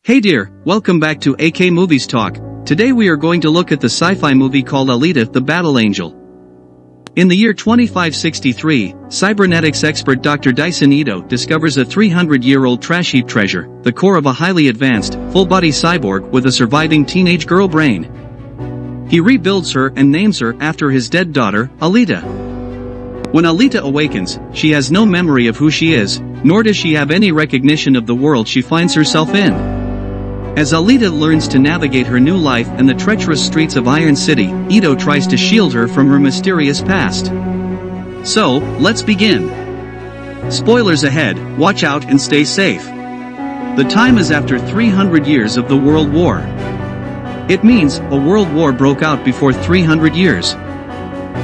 Hey dear, welcome back to AK Movies Talk. Today we are going to look at the sci-fi movie called Alita, the Battle Angel. In the year 2563, cybernetics expert Dr. Dyson Ito discovers a 300-year-old trash heap treasure, the core of a highly advanced, full-body cyborg with a surviving teenage girl brain. He rebuilds her and names her after his dead daughter, Alita. When Alita awakens, she has no memory of who she is, nor does she have any recognition of the world she finds herself in. As Alita learns to navigate her new life and the treacherous streets of Iron City, Ito tries to shield her from her mysterious past. So, let's begin. Spoilers ahead, watch out and stay safe. The time is after 300 years of the World War. It means a world war broke out before 300 years,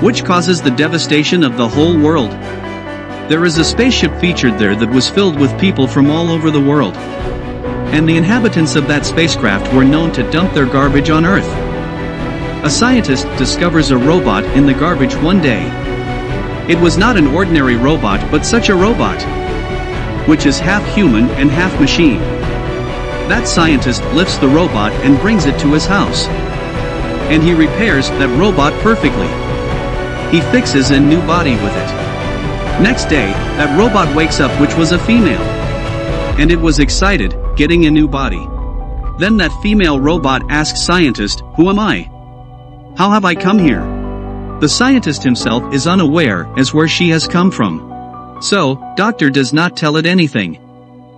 which causes the devastation of the whole world. There is a spaceship featured there that was filled with people from all over the world. And the inhabitants of that spacecraft were known to dump their garbage on Earth. A scientist discovers a robot in the garbage one day. It was not an ordinary robot but such a robot, which is half human and half machine. That scientist lifts the robot and brings it to his house. And he repairs that robot perfectly. He fixes a new body with it. Next day, that robot wakes up, which was a female. And it was excited, getting a new body. Then that female robot asks scientist, "Who am I? How have I come here?" The scientist himself is unaware as where she has come from. So, doctor does not tell it anything.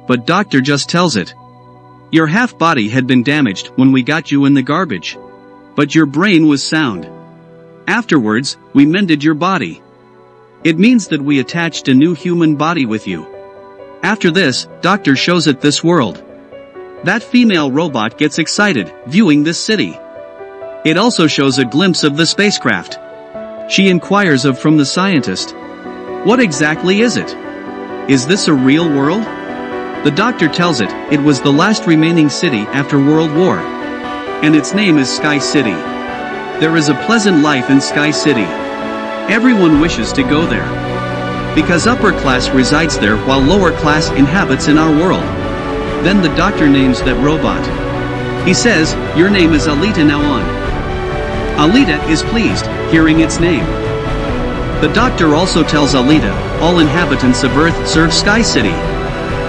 But doctor just tells it, "Your half body had been damaged when we got you in the garbage. But your brain was sound. Afterwards, we mended your body. It means that we attached a new human body with you." After this, doctor shows it this world. That female robot gets excited, viewing this city. It also shows a glimpse of the spacecraft. She inquires from the scientist, "What exactly is it? Is this a real world?" The doctor tells it was the last remaining city after World War. And its name is Sky City. There is a pleasant life in Sky City. Everyone wishes to go there, because upper class resides there while lower class inhabits in our world. Then the doctor names that robot. He says, "Your name is Alita now on." Alita is pleased, hearing its name. The doctor also tells Alita, all inhabitants of Earth serve Sky City,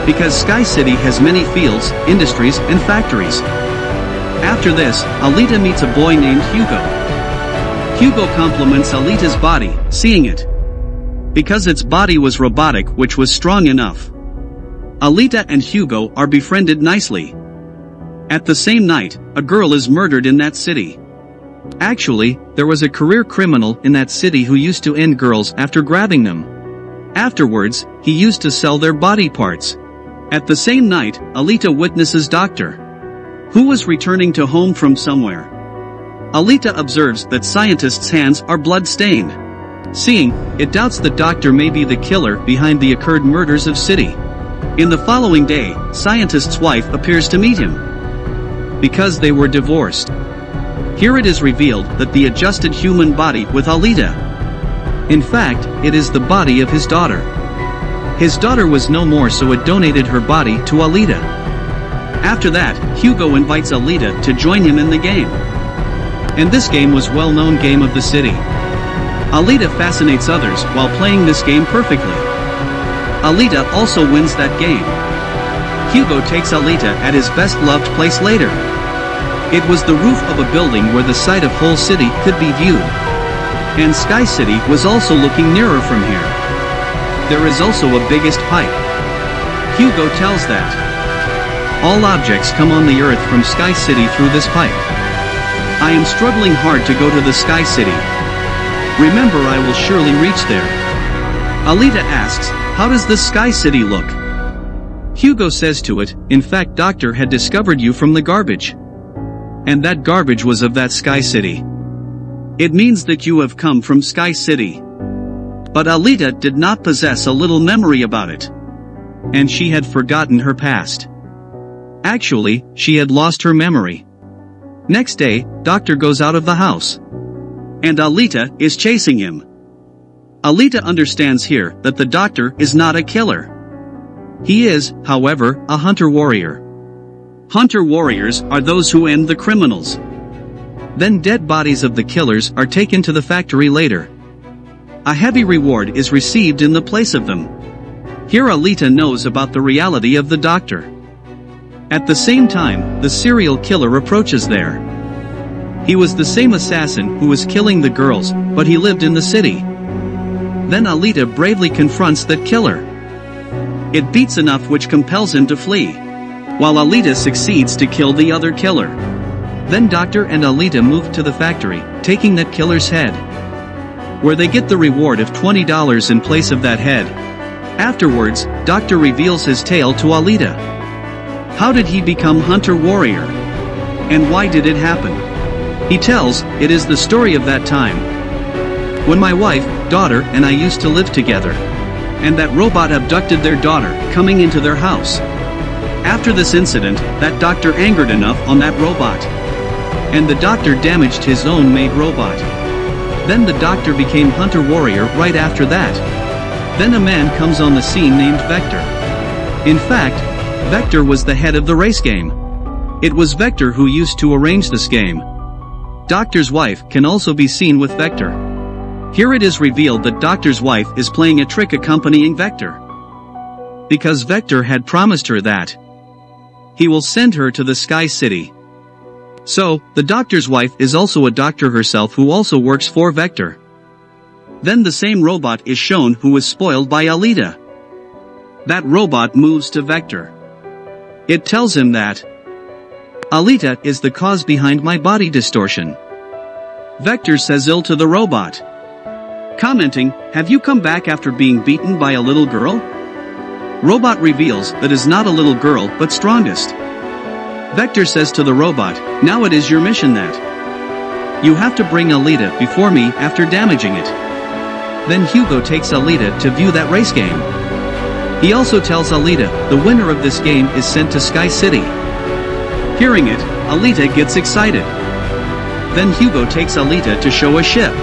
because Sky City has many fields, industries, and factories. After this, Alita meets a boy named Hugo. Hugo compliments Alita's body, seeing it, because its body was robotic, which was strong enough. Alita and Hugo are befriended nicely. At the same night, a girl is murdered in that city. Actually, there was a career criminal in that city who used to end girls after grabbing them. Afterwards, he used to sell their body parts. At the same night, Alita witnesses Doctor, who was returning to home from somewhere. Alita observes that scientist's hands are blood-stained. Seeing, it doubts the doctor may be the killer behind the occurred murders of city. In the following day, scientist's wife appears to meet him, because they were divorced. Here it is revealed that the adjusted human body with Alita, in fact, it is the body of his daughter. His daughter was no more, so it donated her body to Alita. After that, Hugo invites Alita to join him in the game. And this game was well-known game of the city. Alita fascinates others while playing this game perfectly. Alita also wins that game. Hugo takes Alita at his best-loved place later. It was the roof of a building where the sight of whole city could be viewed. And Sky City was also looking nearer from here. There is also a biggest pipe. Hugo tells that all objects come on the Earth from Sky City through this pipe. I am struggling hard to go to the Sky City. Remember, I will surely reach there. Alita asks, "How does the Sky City look?" Hugo says to it, "In fact, doctor had discovered you from the garbage. And that garbage was of that Sky City. It means that you have come from Sky City." But Alita did not possess a little memory about it. And she had forgotten her past. Actually, she had lost her memory. Next day, doctor goes out of the house. And Alita is chasing him. Alita understands here that the doctor is not a killer. He is, however, a hunter-warrior. Hunter warriors are those who end the criminals. Then dead bodies of the killers are taken to the factory later. A heavy reward is received in the place of them. Here Alita knows about the reality of the doctor. At the same time, the serial killer approaches there. He was the same assassin who was killing the girls, but he lived in the city. Then Alita bravely confronts that killer. It beats enough which compels him to flee, while Alita succeeds to kill the other killer. Then Doctor and Alita move to the factory, taking that killer's head, where they get the reward of $20 in place of that head. Afterwards, Doctor reveals his tale to Alita. How did he become Hunter Warrior? And why did it happen? He tells, it is the story of that time when my wife, daughter, and I used to live together, and that robot abducted their daughter, coming into their house. After this incident, that doctor angered enough on that robot, and the doctor damaged his own made robot. Then the doctor became Hunter Warrior right after that. Then a man comes on the scene named Vector. In fact, Vector was the head of the race game. It was Vector who used to arrange this game. Doctor's wife can also be seen with Vector. Here it is revealed that Doctor's wife is playing a trick accompanying Vector, because Vector had promised her that he will send her to the Sky City. So, the doctor's wife is also a doctor herself who also works for Vector. Then the same robot is shown who was spoiled by Alita. That robot moves to Vector. It tells him that Alita is the cause behind my body distortion. Vector says ill to the robot, commenting, have you come back after being beaten by a little girl? Robot reveals that is not a little girl but strongest. Vector says to the robot, now it is your mission that you have to bring Alita before me after damaging it. Then Hugo takes Alita to view that race game. He also tells Alita the winner of this game is sent to Sky City. Hearing it, Alita gets excited. Then Hugo takes Alita to show a ship.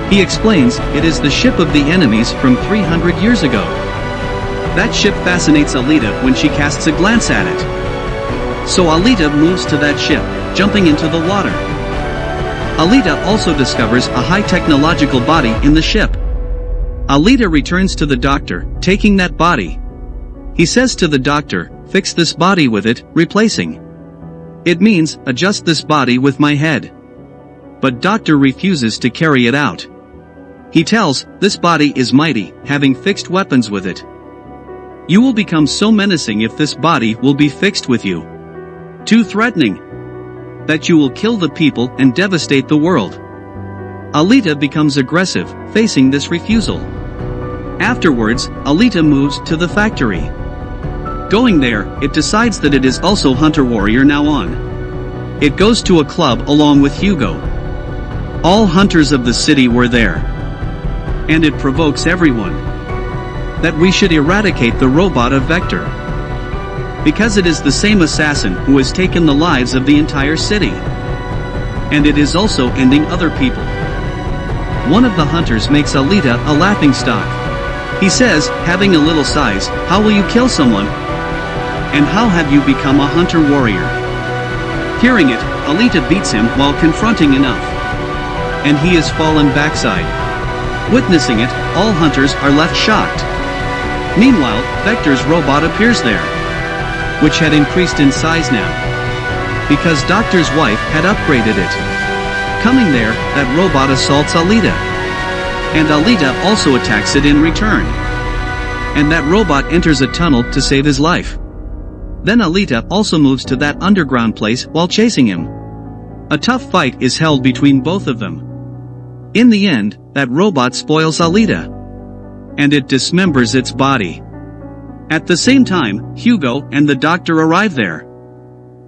He explains it is the ship of the enemies from 300 years ago. That ship fascinates Alita when she casts a glance at it. So Alita moves to that ship, jumping into the water. Alita also discovers a high technological body in the ship. Alita returns to the doctor, taking that body. He says to the doctor, fix this body with it, replacing. It means, adjust this body with my head. But doctor refuses to carry it out. He tells, this body is mighty, having fixed weapons with it. You will become so menacing if this body will be fixed with you. Too threatening, that you will kill the people and devastate the world. Alita becomes aggressive, facing this refusal. Afterwards, Alita moves to the factory. Going there, it decides that it is also Hunter Warrior now on. It goes to a club along with Hugo. All hunters of the city were there. And it provokes everyone that we should eradicate the robot of Vector, because it is the same assassin who has taken the lives of the entire city. And it is also ending other people. One of the hunters makes Alita a laughingstock. He says, having a little size, how will you kill someone? And how have you become a Hunter Warrior? Hearing it, Alita beats him while confronting enough. And he is fallen backside. Witnessing it, all hunters are left shocked. Meanwhile, Vector's robot appears there, which had increased in size now, because Doctor's wife had upgraded it. Coming there, that robot assaults Alita. And Alita also attacks it in return. And that robot enters a tunnel to save his life. Then Alita also moves to that underground place while chasing him. A tough fight is held between both of them. In the end, that robot spoils Alita, and it dismembers its body. At the same time, Hugo and the doctor arrive there.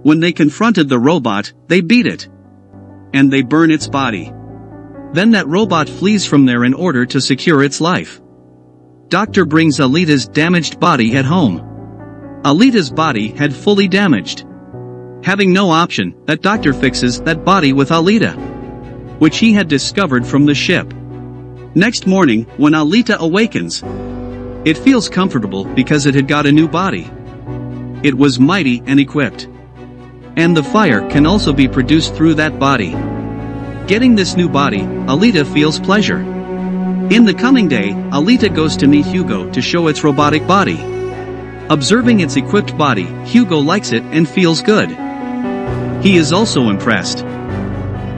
When they confronted the robot, they beat it, and they burn its body. Then that robot flees from there in order to secure its life. Doctor brings Alita's damaged body at home. Alita's body had fully damaged. Having no option, that doctor fixes that body with Alita, which he had discovered from the ship. Next morning, when Alita awakens, it feels comfortable because it had got a new body. It was mighty and equipped. And the fire can also be produced through that body. Getting this new body, Alita feels pleasure. In the coming day, Alita goes to meet Hugo to show its robotic body. Observing its equipped body, Hugo likes it and feels good. He is also impressed.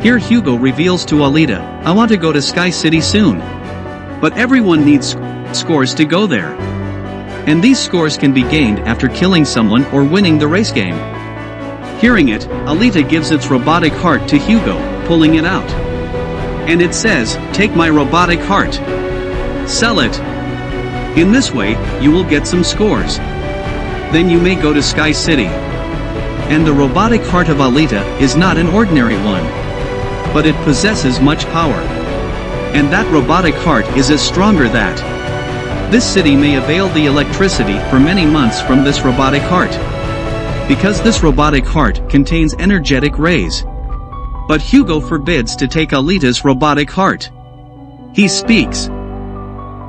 Here Hugo reveals to Alita, "I want to go to Sky City soon. But everyone needs scores to go there. And these scores can be gained after killing someone or winning the race game." Hearing it, Alita gives its robotic heart to Hugo, pulling it out. And it says, "Take my robotic heart. Sell it. In this way, you will get some scores. Then you may go to Sky City." And the robotic heart of Alita is not an ordinary one. But it possesses much power. And that robotic heart is as stronger that this city may avail the electricity for many months from this robotic heart. Because this robotic heart contains energetic rays. But Hugo forbids to take Alita's robotic heart. He speaks,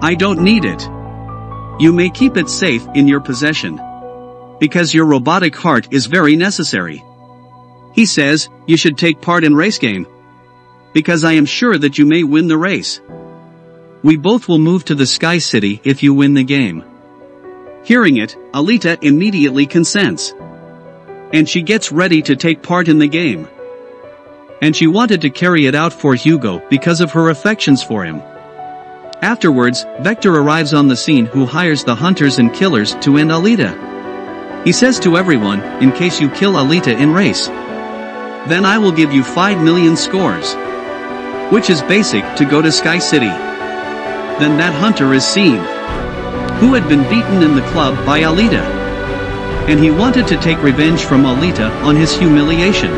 "I don't need it. You may keep it safe in your possession. Because your robotic heart is very necessary." He says, "You should take part in race game. Because I am sure that you may win the race. We both will move to the Sky City if you win the game." Hearing it, Alita immediately consents. And she gets ready to take part in the game. And she wanted to carry it out for Hugo because of her affections for him. Afterwards, Vector arrives on the scene, who hires the hunters and killers to end Alita. He says to everyone, "In case you kill Alita in race, then I will give you 5 million scores. Which is basic to go to Sky City." Then that hunter is seen, who had been beaten in the club by Alita. And he wanted to take revenge from Alita on his humiliation.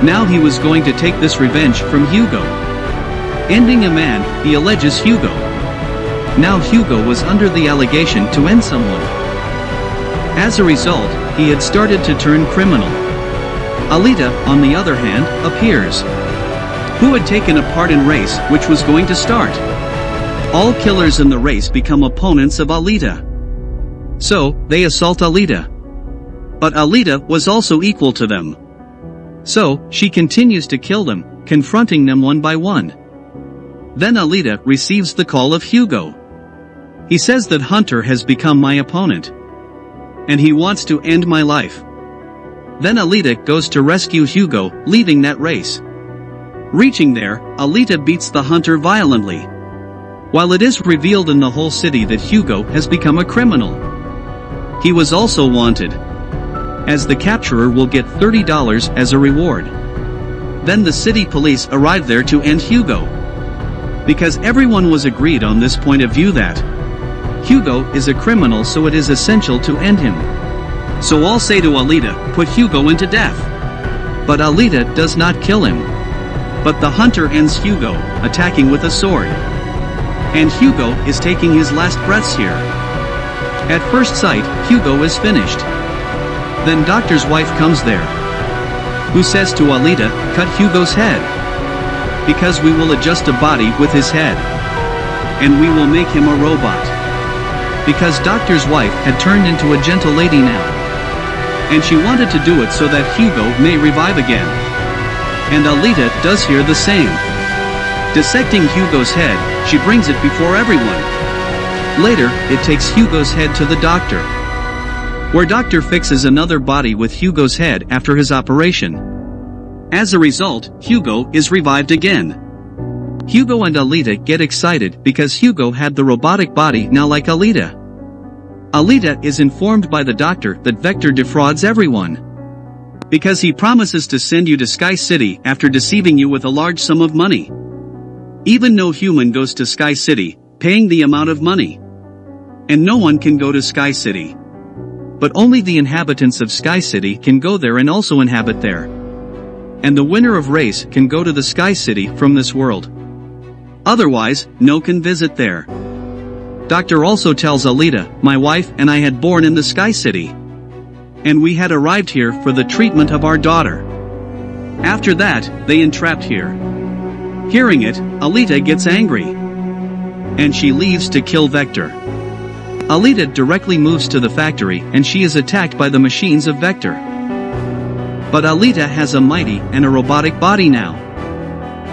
Now he was going to take this revenge from Hugo. Ending a man, he alleges Hugo. Now Hugo was under the allegation to end someone. As a result, he had started to turn criminal. Alita, on the other hand, appears, who had taken a part in race which was going to start. All killers in the race become opponents of Alita. So, they assault Alita. But Alita was also equal to them. So, she continues to kill them, confronting them one by one. Then Alita receives the call of Hugo. He says that Hunter has become my opponent. And he wants to end my life. Then Alita goes to rescue Hugo, leaving that race. Reaching there, Alita beats the hunter violently. While it is revealed in the whole city that Hugo has become a criminal. He was also wanted, as the capturer will get $30 as a reward. Then the city police arrive there to end Hugo. Because everyone was agreed on this point of view that Hugo is a criminal, so it is essential to end him. So all say to Alita, "Put Hugo into death." But Alita does not kill him. But the hunter ends Hugo, attacking with a sword. And Hugo is taking his last breaths here. At first sight, Hugo is finished. Then Doctor's wife comes there, who says to Alita, "Cut Hugo's head. Because we will adjust a body with his head. And we will make him a robot." Because Doctor's wife had turned into a gentle lady now. And she wanted to do it so that Hugo may revive again. And Alita does here the same. Dissecting Hugo's head, she brings it before everyone. Later, it takes Hugo's head to the doctor, where Doctor fixes another body with Hugo's head after his operation. As a result, Hugo is revived again. Hugo and Alita get excited because Hugo had the robotic body now like Alita. Alita is informed by the doctor that Vector defrauds everyone, because he promises to send you to Sky City after deceiving you with a large sum of money. Even no human goes to Sky City, paying the amount of money. And no one can go to Sky City. But only the inhabitants of Sky City can go there and also inhabit there. And the winner of race can go to the Sky City from this world. Otherwise, no can visit there. Doctor also tells Alita, "My wife and I had born in the Sky City. And we had arrived here for the treatment of our daughter. After that, they entrapped here." Hearing it, Alita gets angry. And she leaves to kill Vector. Alita directly moves to the factory and she is attacked by the machines of Vector. But Alita has a mighty and a robotic body now.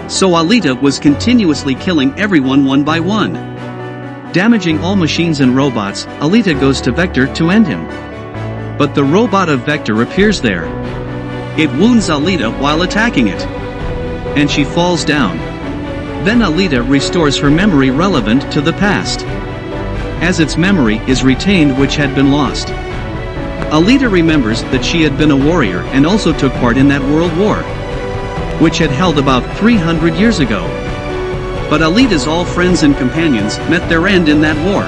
So Alita was continuously killing everyone one by one. Damaging all machines and robots, Alita goes to Vector to end him. But the robot of Vector appears there. It wounds Alita while attacking it. And she falls down. Then Alita restores her memory relevant to the past, as its memory is retained which had been lost. Alita remembers that she had been a warrior and also took part in that world war, which had held about 300 years ago. But Alita's all friends and companions met their end in that war.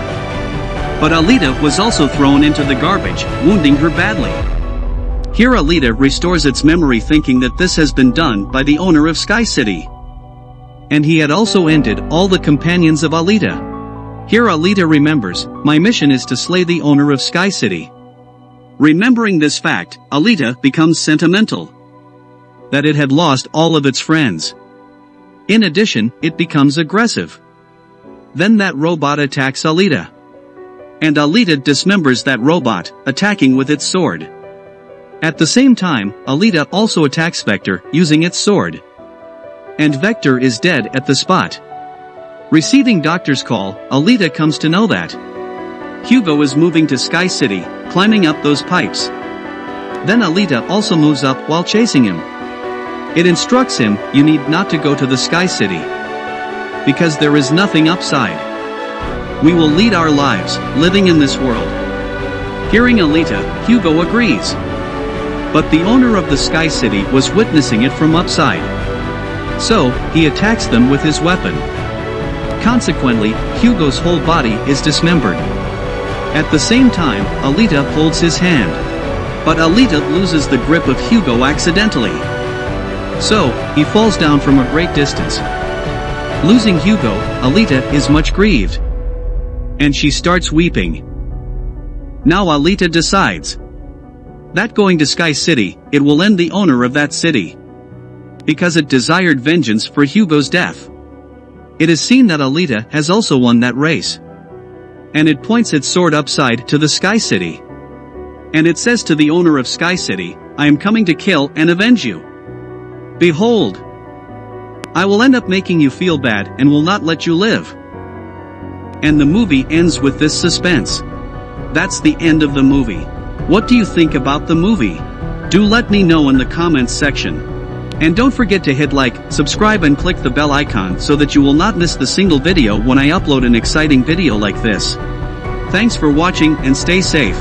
But Alita was also thrown into the garbage, wounding her badly. Here Alita restores its memory thinking that this has been done by the owner of Sky City. And he had also ended all the companions of Alita. Here Alita remembers, my mission is to slay the owner of Sky City. Remembering this fact, Alita becomes sentimental. That it had lost all of its friends. In addition, it becomes aggressive. Then that robot attacks Alita. And Alita dismembers that robot, attacking with its sword. At the same time, Alita also attacks Vector, using its sword. And Vector is dead at the spot. Receiving doctor's call, Alita comes to know that Hugo is moving to Sky City, climbing up those pipes. Then Alita also moves up while chasing him. It instructs him, you need not to go to the Sky City. Because there is nothing upside. We will lead our lives, living in this world. Hearing Alita, Hugo agrees. But the owner of the Sky City was witnessing it from upside. So, he attacks them with his weapon. Consequently, Hugo's whole body is dismembered. At the same time, Alita holds his hand. But Alita loses the grip of Hugo accidentally. So, he falls down from a great distance. Losing Hugo, Alita is much grieved. And she starts weeping. Now Alita decides that going to Sky City, it will end the owner of that city. Because it desired vengeance for Hugo's death. It is seen that Alita has also won that race. And it points its sword upside to the Sky City. And it says to the owner of Sky City, I am coming to kill and avenge you. Behold! I will end up making you feel bad and will not let you live. And the movie ends with this suspense. That's the end of the movie. What do you think about the movie? Do let me know in the comments section. And don't forget to hit like, subscribe and click the bell icon so that you will not miss the single video when I upload an exciting video like this. Thanks for watching and stay safe.